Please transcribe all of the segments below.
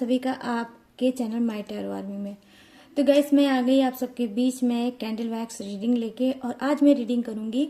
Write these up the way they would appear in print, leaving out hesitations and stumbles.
सभी का आपके चैनल माय टैरो आर्मी में। तो गाइस मैं आ गई आप सबके बीच में कैंडल वैक्स रीडिंग लेके, और आज मैं रीडिंग करूंगी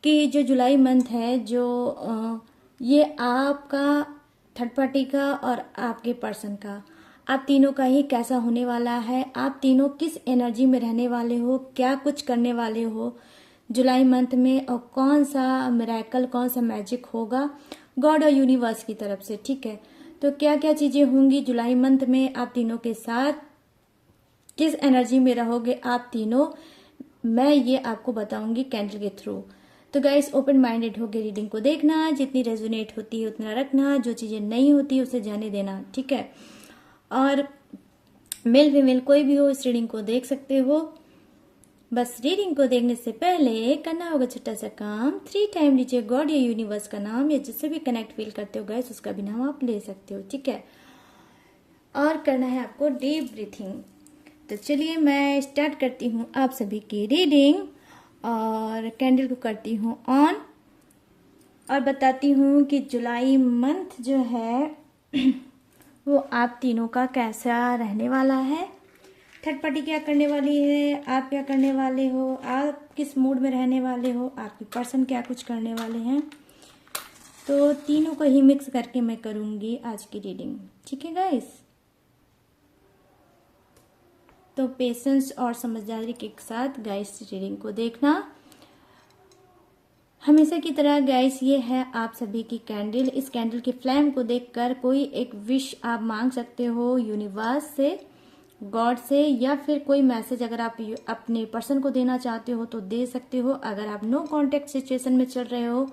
कि जो जुलाई मंथ है जो ये आपका थर्ड पार्टी का और आपके पर्सन का, आप तीनों का ही कैसा होने वाला है। आप तीनों किस एनर्जी में रहने वाले हो, क्या कुछ करने वाले हो जुलाई मंथ में, और कौन सा मिरेकल, कौन सा मैजिक होगा गॉड और यूनिवर्स की तरफ से। ठीक है, तो क्या क्या चीजें होंगी जुलाई मंथ में आप तीनों के साथ, किस एनर्जी में रहोगे आप तीनों, मैं ये आपको बताऊंगी कैंडल के थ्रू। तो गाइस ओपन माइंडेड होकर रीडिंग को देखना, जितनी रेजोनेट होती है उतना रखना, जो चीजें नहीं होती उसे जाने देना। ठीक है, और मेल फीमेल कोई भी हो इस रीडिंग को देख सकते हो। बस रीडिंग को देखने से पहले करना होगा छोटा सा काम, 3 टाइम लीजिए गॉड या यूनिवर्स का नाम, या जिससे भी कनेक्ट फील करते हो गाइस उसका भी नाम आप ले सकते हो। ठीक है, और करना है आपको डीप ब्रीथिंग। तो चलिए मैं स्टार्ट करती हूँ आप सभी की रीडिंग, और कैंडल को करती हूँ ऑन, और बताती हूँ कि जुलाई मंथ जो है वो आप तीनों का कैसा रहने वाला है। थर्ड पार्टी क्या करने वाली है, आप क्या करने वाले हो, आप किस मूड में रहने वाले हो, आपकी पर्सन क्या कुछ करने वाले हैं। तो तीनों को ही मिक्स करके मैं करूंगी आज की रीडिंग। ठीक है गाइस, तो पेशेंस और समझदारी के साथ गाइस रीडिंग को देखना। हमेशा की तरह गाइस ये है आप सभी की कैंडल। इस कैंडल की फ्लेम को देखकर कोई एक विश आप मांग सकते हो यूनिवर्स से, गॉड से, या फिर कोई मैसेज अगर आप अपने पर्सन को देना चाहते हो तो दे सकते हो। अगर आप नो कांटेक्ट सिचुएशन में चल रहे हो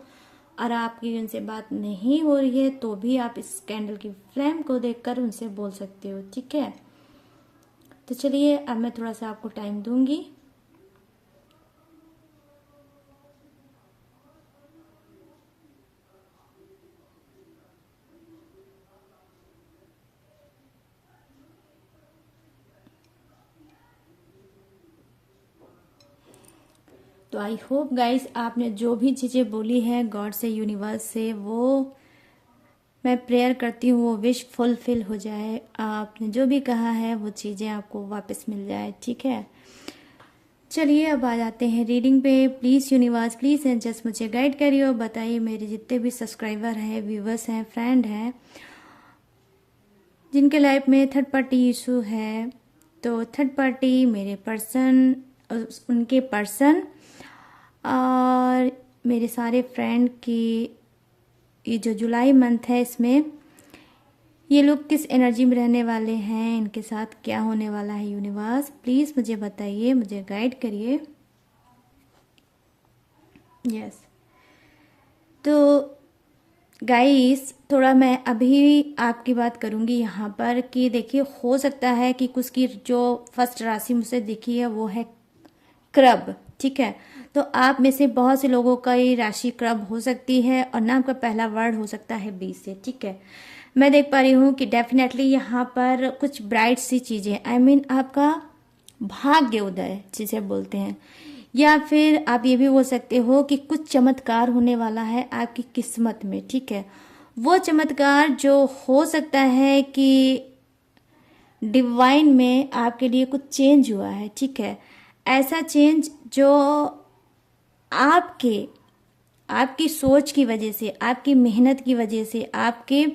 और आपकी उनसे बात नहीं हो रही है तो भी आप इस कैंडल की फ्लेम को देखकर उनसे बोल सकते हो। ठीक है, तो चलिए अब मैं थोड़ा सा आपको टाइम दूंगी। तो आई होप गाइस आपने जो भी चीज़ें बोली है गॉड से, यूनिवर्स से, वो मैं प्रेयर करती हूँ वो विश फुलफिल हो जाए। आपने जो भी कहा है वो चीज़ें आपको वापस मिल जाए। ठीक है, चलिए अब आ जाते हैं रीडिंग पे। प्लीज़ यूनिवर्स, प्लीज़ एंजल्स मुझे गाइड करिए और बताइए मेरे जितने भी सब्सक्राइबर हैं, व्यूवर्स हैं, फ्रेंड हैं, जिनके लाइफ में थर्ड पार्टी इशू है, तो थर्ड पार्टी मेरे पर्सन, उनके पर्सन और मेरे सारे फ्रेंड की ये जो जुलाई मंथ है इसमें ये लोग किस एनर्जी में रहने वाले हैं, इनके साथ क्या होने वाला है। यूनिवर्स प्लीज़ मुझे बताइए, मुझे गाइड करिए। यस, तो गाइस थोड़ा मैं अभी आपकी बात करूंगी यहाँ पर कि देखिए हो सकता है कि कुछ की जो फर्स्ट राशि मुझे दिखी है वो है क्रब। ठीक है, तो आप में से बहुत से लोगों का ये राशि क्रब हो सकती है और नाम का पहला वर्ड हो सकता है बी से। ठीक है, मैं देख पा रही हूँ कि डेफिनेटली यहाँ पर कुछ ब्राइट सी चीज़ें, आई मीन आपका भाग्य उदय जिसे बोलते हैं, या फिर आप ये भी बोल सकते हो कि कुछ चमत्कार होने वाला है आपकी किस्मत में। ठीक है, वो चमत्कार जो हो सकता है कि डिवाइन में आपके लिए कुछ चेंज हुआ है। ठीक है, ऐसा चेंज जो आपकी सोच की वजह से, आपकी मेहनत की वजह से, आपके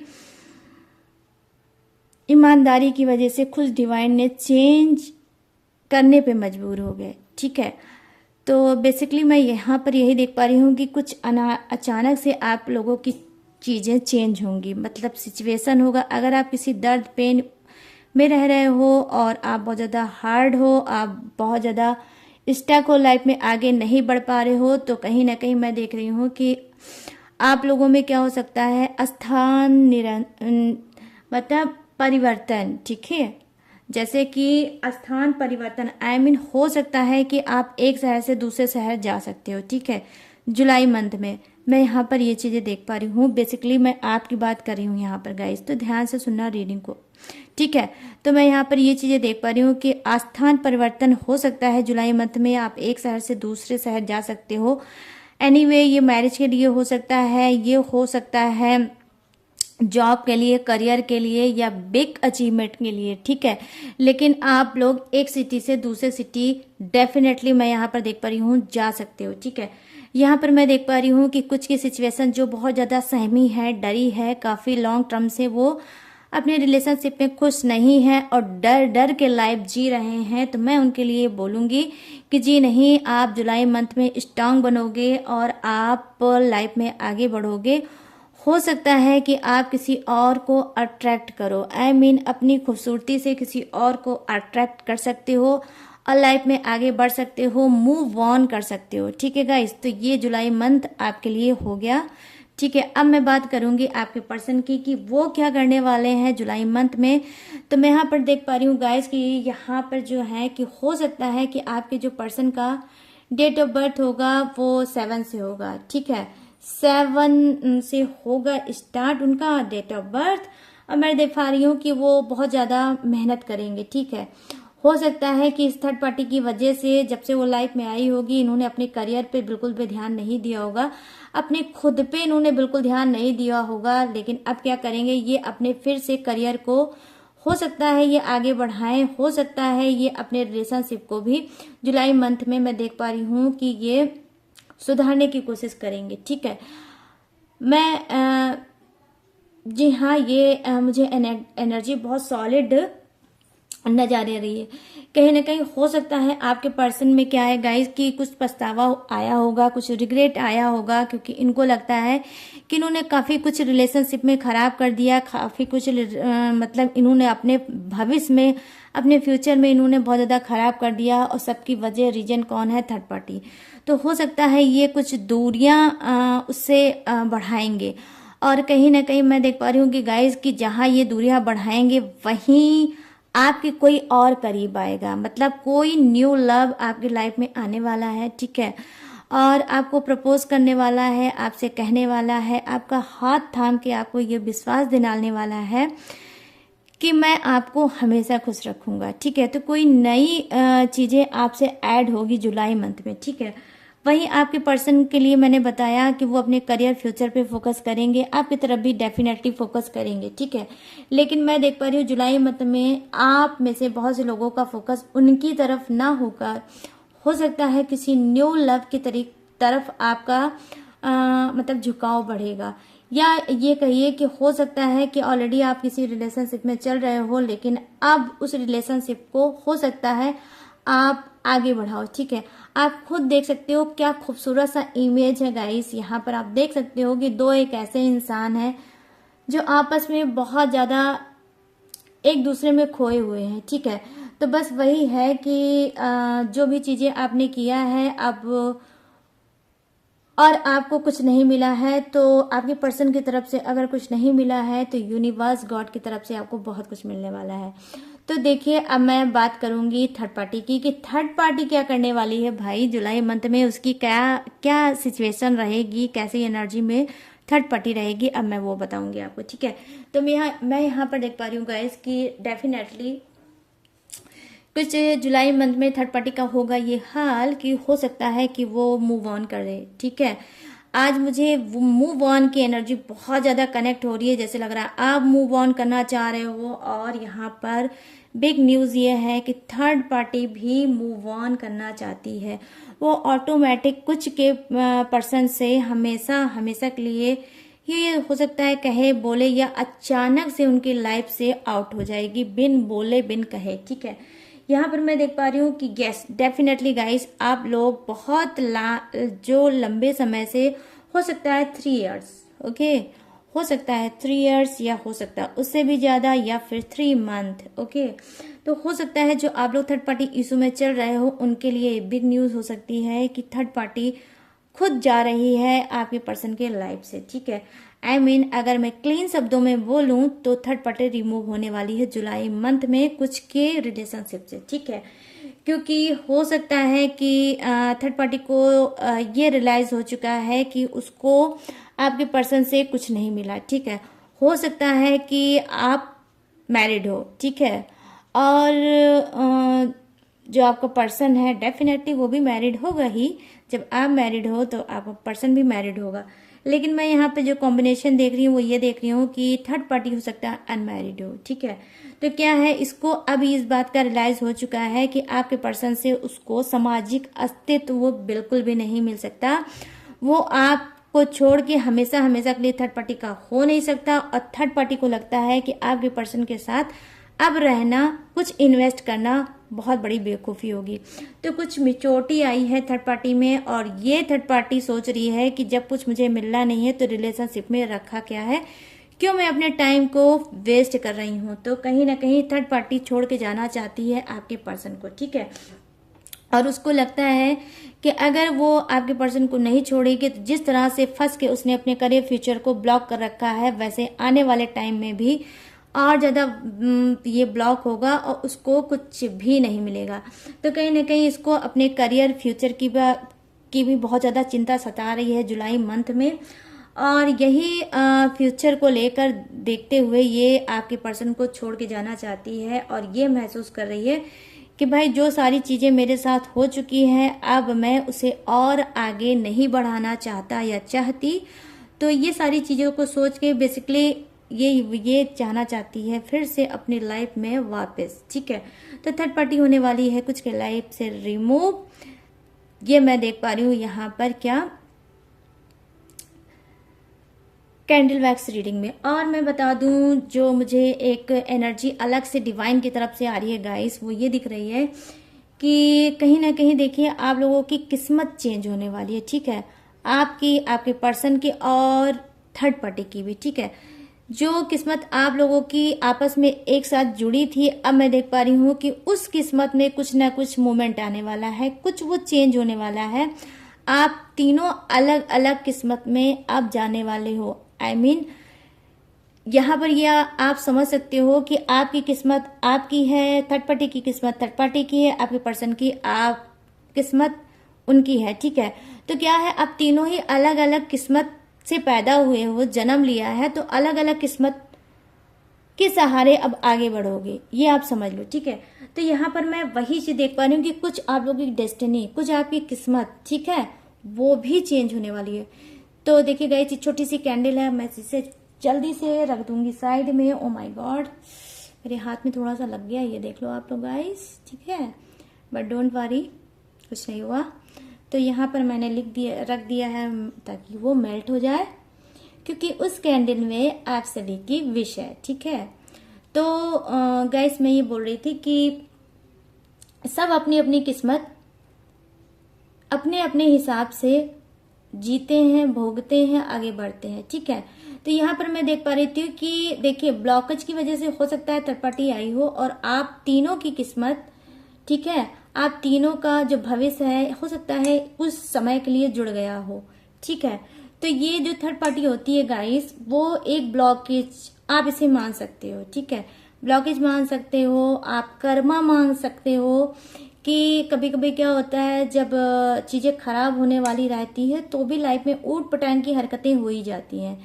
ईमानदारी की वजह से खुद डिवाइन ने चेंज करने पे मजबूर हो गए। ठीक है, तो बेसिकली मैं यहाँ पर यही देख पा रही हूँ कि कुछ अचानक से आप लोगों की चीज़ें चेंज होंगी, मतलब सिचुएशन होगा। अगर आप किसी दर्द पेन में रह रहे हो और आप बहुत ज़्यादा हार्ड हो, आप बहुत ज़्यादा स्टक हो, लाइफ में आगे नहीं बढ़ पा रहे हो, तो कहीं ना कहीं मैं देख रही हूँ कि आप लोगों में क्या हो सकता है, मतलब परिवर्तन। ठीक है, जैसे कि स्थान परिवर्तन, आई मीन हो सकता है कि आप एक शहर से दूसरे शहर जा सकते हो। ठीक है, जुलाई मंथ में मैं यहाँ पर ये चीज़ें देख पा रही हूँ। बेसिकली मैं आपकी बात कर रही हूँ यहाँ पर गाइस, तो ध्यान से सुनना रीडिंग को। ठीक है, तो मैं यहाँ पर ये चीज़ें देख पा रही हूँ कि स्थान परिवर्तन हो सकता है जुलाई मंथ में, आप एक शहर से दूसरे शहर जा सकते हो। एनीवे ये मैरिज के लिए हो सकता है, ये हो सकता है जॉब के लिए, करियर के लिए या बिग अचीवमेंट के लिए, ठीक है। लेकिन आप लोग एक सिटी से दूसरे सिटी डेफिनेटली मैं यहाँ पर देख पा रही हूँ जा सकते हो, ठीक है। यहाँ पर मैं देख पा रही हूँ कि कुछ की सिचुएशन जो बहुत ज़्यादा सहमी है, डरी है, काफ़ी लॉन्ग टर्म से वो अपने रिलेशनशिप में खुश नहीं है और डर डर के लाइफ जी रहे हैं, तो मैं उनके लिए बोलूँगी कि जी नहीं, आप जुलाई मंथ में स्ट्रांग बनोगे और आप लाइफ में आगे बढ़ोगे। हो सकता है कि आप किसी और को अट्रैक्ट करो, आई मीन अपनी खूबसूरती से किसी और को अट्रैक्ट कर सकते हो और लाइफ में आगे बढ़ सकते हो, मूव ऑन कर सकते हो, ठीक है गाइस। तो ये जुलाई मंथ आपके लिए हो गया, ठीक है। अब मैं बात करूंगी आपके पर्सन की कि वो क्या करने वाले हैं जुलाई मंथ में। तो मैं यहाँ पर देख पा रही हूँ गाइस कि यहाँ पर जो है कि हो सकता है कि आपके जो पर्सन का डेट ऑफ बर्थ होगा वो 7 से होगा, ठीक है। 7 से होगा स्टार्ट उनका डेट ऑफ बर्थ। और मैं देख पा रही हूँ कि वो बहुत ज़्यादा मेहनत करेंगे, ठीक है। हो सकता है कि इस थर्ड पार्टी की वजह से जब से वो लाइफ में आई होगी, इन्होंने अपने करियर पे बिल्कुल भी ध्यान नहीं दिया होगा, अपने खुद पे इन्होंने बिल्कुल ध्यान नहीं दिया होगा। लेकिन अब क्या करेंगे, ये अपने फिर से करियर को हो सकता है ये आगे बढ़ाएं, हो सकता है ये अपने रिलेशनशिप को भी जुलाई मंथ में मैं देख पा रही हूँ कि ये सुधारने की कोशिश करेंगे, ठीक है। मैं जी हाँ, ये मुझे एनर्जी बहुत सॉलिड नजर आ रही है। कहीं ना कहीं हो सकता है आपके पर्सन में क्या है गाइस कि कुछ पछतावा आया होगा, कुछ रिग्रेट आया होगा, क्योंकि इनको लगता है कि इन्होंने काफ़ी कुछ रिलेशनशिप में ख़राब कर दिया, काफ़ी कुछ मतलब इन्होंने अपने भविष्य में, अपने फ्यूचर में इन्होंने बहुत ज़्यादा ख़राब कर दिया। और सबकी वजह रीजन कौन है, थर्ड पार्टी। तो हो सकता है ये कुछ दूरियां उससे बढ़ाएंगे। और कहीं ना कहीं मैं देख पा रही हूँ कि गाइस कि जहाँ ये दूरियां बढ़ाएंगे वहीं आपके कोई और करीब आएगा, मतलब कोई न्यू लव आपकी लाइफ में आने वाला है, ठीक है। और आपको प्रपोज करने वाला है, आपसे कहने वाला है, आपका हाथ थाम के आपको ये विश्वास दिलाने वाला है कि मैं आपको हमेशा खुश रखूंगा, ठीक है। तो कोई नई चीजें आपसे ऐड होगी जुलाई मंथ में, ठीक है। वहीं आपके पर्सन के लिए मैंने बताया कि वो अपने करियर फ्यूचर पे फोकस करेंगे, आपकी तरफ भी डेफिनेटली फोकस करेंगे, ठीक है। लेकिन मैं देख पा रही हूँ जुलाई मंथ में आप में से बहुत से लोगों का फोकस उनकी तरफ ना होकर हो सकता है किसी न्यू लव की तरफ आपका मतलब झुकाव बढ़ेगा। या ये कहिए कि हो सकता है कि ऑलरेडी आप किसी रिलेशनशिप में चल रहे हो, लेकिन अब उस रिलेशनशिप को हो सकता है आप आगे बढ़ाओ, ठीक है। आप खुद देख सकते हो क्या खूबसूरत सा इमेज है गाइस। यहाँ पर आप देख सकते हो कि दो एक ऐसे इंसान हैं जो आपस में बहुत ज्यादा एक दूसरे में खोए हुए हैं, ठीक है। तो बस वही है कि जो भी चीजें आपने किया है अब और आपको कुछ नहीं मिला है, तो आपके पर्सन की तरफ से अगर कुछ नहीं मिला है तो यूनिवर्स गॉड की तरफ से आपको बहुत कुछ मिलने वाला है। तो देखिए अब मैं बात करूंगी थर्ड पार्टी की कि थर्ड पार्टी क्या करने वाली है भाई जुलाई मंथ में, उसकी क्या क्या सिचुएशन रहेगी, कैसी एनर्जी में थर्ड पार्टी रहेगी, अब मैं वो बताऊंगी आपको, ठीक है। तो मैं यहाँ पर देख पा रही हूँ गाइस कि डेफिनेटली कुछ जुलाई मंथ में थर्ड पार्टी का होगा ये हाल कि हो सकता है कि वो मूव ऑन करे, ठीक है। आज मुझे मूव ऑन की एनर्जी बहुत ज्यादा कनेक्ट हो रही है, जैसे लग रहा है आप मूव ऑन करना चाह रहे हो। और यहाँ पर बिग न्यूज ये है कि थर्ड पार्टी भी मूव ऑन करना चाहती है। वो ऑटोमेटिक कुछ के पर्सन से हमेशा हमेशा के लिए ये हो सकता है कहे बोले या अचानक से उनकी लाइफ से आउट हो जाएगी, बिन बोले बिन कहे, ठीक है। यहाँ पर मैं देख पा रही हूँ कि गैस डेफिनेटली गाइस आप लोग बहुत जो लंबे समय से हो सकता है 3 इयर्स, ओके, हो सकता है 3 इयर्स या हो सकता है उससे भी ज्यादा या फिर 3 मंथ, ओके। तो हो सकता है जो आप लोग थर्ड पार्टी इशू में चल रहे हो उनके लिए बिग न्यूज हो सकती है कि थर्ड पार्टी खुद जा रही है आपके पर्सन के लाइफ से, ठीक है। आई मीन अगर मैं क्लीन शब्दों में बोलूं तो थर्ड पार्टी रिमूव होने वाली है जुलाई मंथ में कुछ के रिलेशनशिप से, ठीक है। क्योंकि हो सकता है कि थर्ड पार्टी को ये रियलाइज हो चुका है कि उसको आपके पर्सन से कुछ नहीं मिला, ठीक है। हो सकता है कि आप मैरिड हो, ठीक है, और जो आपका पर्सन है डेफिनेटली वो भी मैरिड होगा ही। जब आप मैरिड हो तो आपका पर्सन भी मैरिड होगा। लेकिन मैं यहाँ पे जो कॉम्बिनेशन देख रही हूँ वो ये देख रही हूँ कि थर्ड पार्टी हो सकता है अनमैरिड हो, ठीक है। तो क्या है, इसको अभी इस बात का रियलाइज हो चुका है कि आपके पर्सन से उसको सामाजिक अस्तित्व वो बिल्कुल भी नहीं मिल सकता। वो आपको छोड़ के हमेशा हमेशा के लिए थर्ड पार्टी का हो नहीं सकता, और थर्ड पार्टी को लगता है कि आपके पर्सन के साथ अब रहना, कुछ इन्वेस्ट करना बहुत बड़ी बेवकूफ़ी होगी। तो कुछ मिच्योरिटी आई है थर्ड पार्टी में, और ये थर्ड पार्टी सोच रही है कि जब कुछ मुझे मिलना नहीं है तो रिलेशनशिप में रखा क्या है, क्यों मैं अपने टाइम को वेस्ट कर रही हूँ। तो कहीं ना कहीं थर्ड पार्टी छोड़ के जाना चाहती है आपके पर्सन को, ठीक है। और उसको लगता है कि अगर वो आपके पर्सन को नहीं छोड़ेगी तो जिस तरह से फंस के उसने अपने करियर फ्यूचर को ब्लॉक कर रखा है, वैसे आने वाले टाइम में भी और ज़्यादा ये ब्लॉक होगा और उसको कुछ भी नहीं मिलेगा। तो कहीं ना कहीं इसको अपने करियर फ्यूचर की भी बहुत ज़्यादा चिंता सता रही है जुलाई मंथ में, और यही फ्यूचर को लेकर देखते हुए ये आपके पर्सन को छोड़ के जाना चाहती है, और ये महसूस कर रही है कि भाई जो सारी चीज़ें मेरे साथ हो चुकी हैं अब मैं उसे और आगे नहीं बढ़ाना चाहता या चाहती। तो ये सारी चीज़ों को सोच के बेसिकली ये चाहना चाहती है फिर से अपनी लाइफ में वापस, ठीक है। तो थर्ड पार्टी होने वाली है कुछ के लाइफ से रिमूव, ये मैं देख पा रही हूँ यहाँ पर क्या कैंडल वैक्स रीडिंग में। और मैं बता दूं जो मुझे एक एनर्जी अलग से डिवाइन की तरफ से आ रही है गाइस, वो ये दिख रही है कि कहीं ना कहीं देखिए आप लोगों की किस्मत चेंज होने वाली है, ठीक है। आपकी, आपके पर्सन की और थर्ड पार्टी की भी, ठीक है। जो किस्मत आप लोगों की आपस में एक साथ जुड़ी थी, अब मैं देख पा रही हूँ कि उस किस्मत में कुछ ना कुछ मूवमेंट आने वाला है, कुछ वो चेंज होने वाला है। आप तीनों अलग अलग किस्मत में अब जाने वाले हो। I mean, यहाँ पर यह आप समझ सकते हो कि आपकी किस्मत आपकी है, थर्ड पार्टी की किस्मत थर्ड पार्टी की है, आपके पर्सन की आप किस्मत उनकी है, ठीक है। तो क्या है, आप तीनों ही अलग अलग किस्मत से पैदा हुए हो, जन्म लिया है, तो अलग अलग किस्मत के सहारे अब आगे बढ़ोगे, ये आप समझ लो, ठीक है। तो यहाँ पर मैं वही चीज देख पा रही हूँ कि कुछ आप लोगों की डेस्टिनी, कुछ आपकी किस्मत, ठीक है, वो भी चेंज होने वाली है। तो देखिए गाइस, छोटी सी कैंडल है, मैं इसे जल्दी से रख दूंगी साइड में। ओ माय गॉड, मेरे हाथ में थोड़ा सा लग गया, ये देख लो आप लोग गाइस, ठीक है, बट डोंट वरी, कुछ नहीं हुआ। तो यहाँ पर मैंने रख दिया है ताकि वो मेल्ट हो जाए, क्योंकि उस कैंडल में आप सभी की विश है, ठीक है। तो गाइस मैं ये बोल रही थी कि सब अपनी अपनी किस्मत अपने अपने हिसाब से जीते हैं, भोगते हैं, आगे बढ़ते हैं, ठीक है। तो यहाँ पर मैं देख पा रही थी कि देखिए ब्लॉकेज की वजह से हो सकता है थर्ड पार्टी आई हो, और आप तीनों की किस्मत, ठीक है, आप तीनों का जो भविष्य है हो सकता है उस समय के लिए जुड़ गया हो, ठीक है। तो ये जो थर्ड पार्टी होती है गाइस, वो एक ब्लॉकेज आप इसे मान सकते हो, ठीक है, ब्लॉकेज मान सकते हो, आप कर्मा मान सकते हो। कि कभी कभी क्या होता है, जब चीजें खराब होने वाली रहती है तो भी लाइफ में ऊट पटांग की हरकतें हो ही जाती हैं।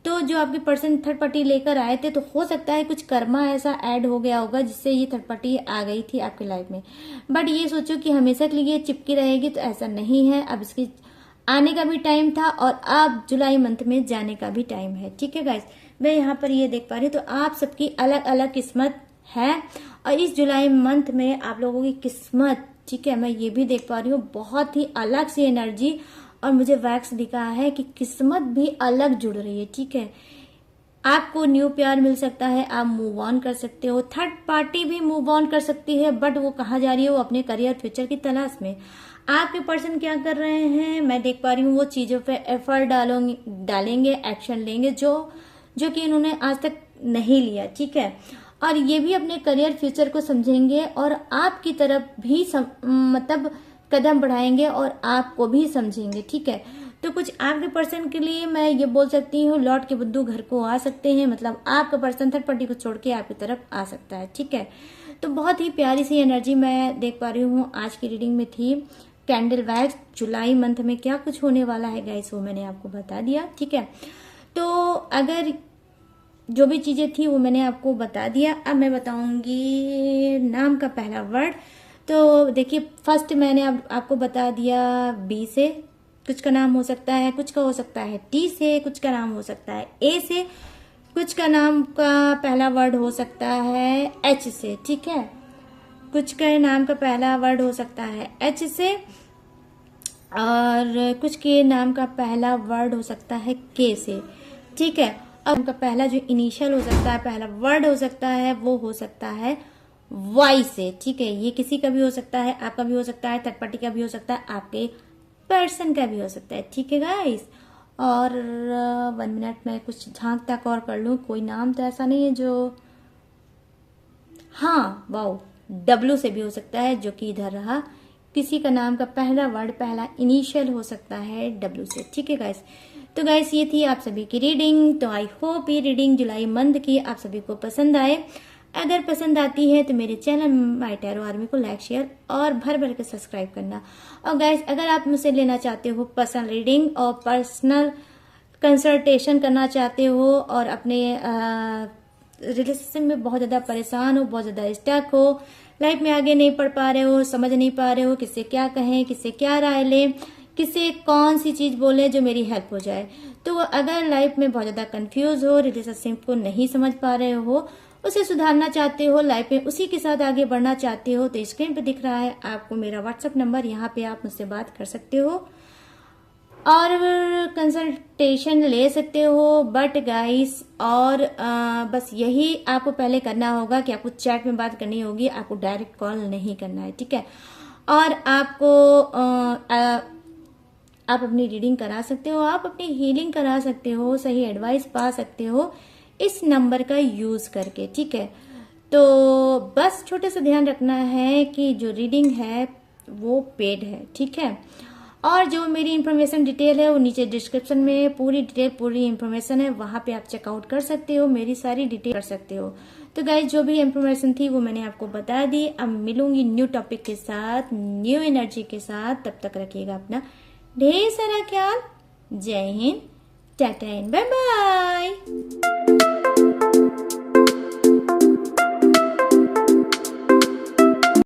तो जो आपके पर्सन थर्ड पार्टी लेकर आए थे, तो हो सकता है कुछ कर्मा ऐसा ऐड हो गया होगा जिससे ये थर्ड पार्टी आ गई थी आपकी लाइफ में। बट ये सोचो कि हमेशा के लिए चिपकी रहेगी, तो ऐसा नहीं है। अब इसके आने का भी टाइम था और अब जुलाई मंथ में जाने का भी टाइम है, ठीक है गाइस। मैं यहाँ पर ये देख पा रही हूँ, तो आप सबकी अलग अलग किस्मत है, और इस जुलाई मंथ में आप लोगों की किस्मत, ठीक है, मैं ये भी देख पा रही हूँ बहुत ही अलग सी एनर्जी, और मुझे वैक्स दिखा है कि किस्मत भी अलग जुड़ रही है, ठीक है। आपको न्यू प्यार मिल सकता है, आप मूव ऑन कर सकते हो, थर्ड पार्टी भी मूव ऑन कर सकती है, बट वो कहाँ जा रही है, वो अपने करियर फ्यूचर की तलाश में। आपके पर्सन क्या कर रहे हैं, मैं देख पा रही हूँ वो चीजों पे एफर्ट डालेंगे, एक्शन लेंगे जो कि उन्होंने आज तक नहीं लिया, ठीक है। और ये भी अपने करियर फ्यूचर को समझेंगे और आपकी तरफ भी मतलब कदम बढ़ाएंगे और आपको भी समझेंगे, ठीक है। तो कुछ आपके पर्सन के लिए मैं ये बोल सकती हूँ, लौट के बुद्धू घर को आ सकते हैं, मतलब आपका पर्सन थर्ड पार्टी को छोड़ के आपकी तरफ आ सकता है, ठीक है। तो बहुत ही प्यारी सी एनर्जी मैं देख पा रही हूँ आज की रीडिंग में थी। कैंडल वैक्स जुलाई मंथ में क्या कुछ होने वाला है गाइस, वो मैंने आपको बता दिया, ठीक है। तो अगर जो भी चीजें थी वो मैंने आपको बता दिया। अब मैं बताऊंगी नाम का पहला वर्ड। तो देखिए फर्स्ट मैंने अब आपको बता दिया बी से, कुछ का नाम हो सकता है, कुछ का हो सकता है टी से, कुछ का नाम हो सकता है ए से, कुछ का नाम का पहला वर्ड हो सकता है एच से, ठीक है। कुछ का नाम का पहला वर्ड हो सकता है एच से और कुछ के नाम का पहला वर्ड हो सकता है के से, ठीक है। अब उनका पहला जो इनिशियल हो सकता है, पहला वर्ड हो सकता है, वो हो सकता है वाई से, ठीक है। ये किसी का भी हो सकता है, आपका भी हो सकता है, थर्ड पार्टी का भी हो सकता है, आपके पर्सन का भी हो सकता है, ठीक है गाइस। और 1 मिनट में कुछ झांक तक और कर लूं। कोई नाम तो ऐसा नहीं है जो, हाँ वाओ, डब्ल्यू से भी हो सकता है, जो कि इधर रहा। किसी का नाम का पहला वर्ड, पहला इनिशियल हो सकता है डब्ल्यू से, ठीक है गाइस। तो गाइस ये थी आप सभी की रीडिंग। तो आई होप ये रीडिंग जुलाई मंथ की आप सभी को पसंद आए। अगर पसंद आती है तो मेरे चैनल माय टैरो आर्मी को लाइक, शेयर और भर भर के सब्सक्राइब करना। और गाइस अगर आप मुझसे लेना चाहते हो पर्सनल रीडिंग और पर्सनल कंसल्टेशन करना चाहते हो और अपने रिलेशनशिप में बहुत ज्यादा परेशान हो, बहुत ज्यादा स्टक हो, लाइफ में आगे नहीं बढ़ पा रहे हो, समझ नहीं पा रहे हो किससे क्या कहें, किससे क्या राय लें, किससे कौन सी चीज बोले जो मेरी हेल्प हो जाए, तो अगर लाइफ में बहुत ज्यादा कंफ्यूज हो, रिलेशनशिप को नहीं समझ पा रहे हो, उसे सुधारना चाहते हो, लाइफ में उसी के साथ आगे बढ़ना चाहते हो, तो स्क्रीन पे दिख रहा है आपको मेरा व्हाट्सएप नंबर, यहाँ पे आप मुझसे बात कर सकते हो और कंसल्टेशन ले सकते हो। बट गाइस और बस यही आपको पहले करना होगा कि आपको चैट में बात करनी होगी, आपको डायरेक्ट कॉल नहीं करना है, ठीक है। और आपको आप अपनी रीडिंग करा सकते हो, आप अपनी हीलिंग करा सकते हो, सही एडवाइस पा सकते हो इस नंबर का यूज करके, ठीक है। तो बस छोटे सा ध्यान रखना है कि जो रीडिंग है वो पेड है, ठीक है। और जो मेरी इन्फॉर्मेशन डिटेल है वो नीचे डिस्क्रिप्शन में पूरी डिटेल, पूरी इन्फॉर्मेशन है, वहां पे आप चेकआउट कर सकते हो, मेरी सारी डिटेल कर सकते हो। तो गाइज जो भी इन्फॉर्मेशन थी वो मैंने आपको बता दी। अब मिलूंगी न्यू टॉपिक के साथ, न्यू एनर्जी के साथ। तब तक रखिएगा अपना ढेर सारा ख्याल। जय Hind, tata and bye bye.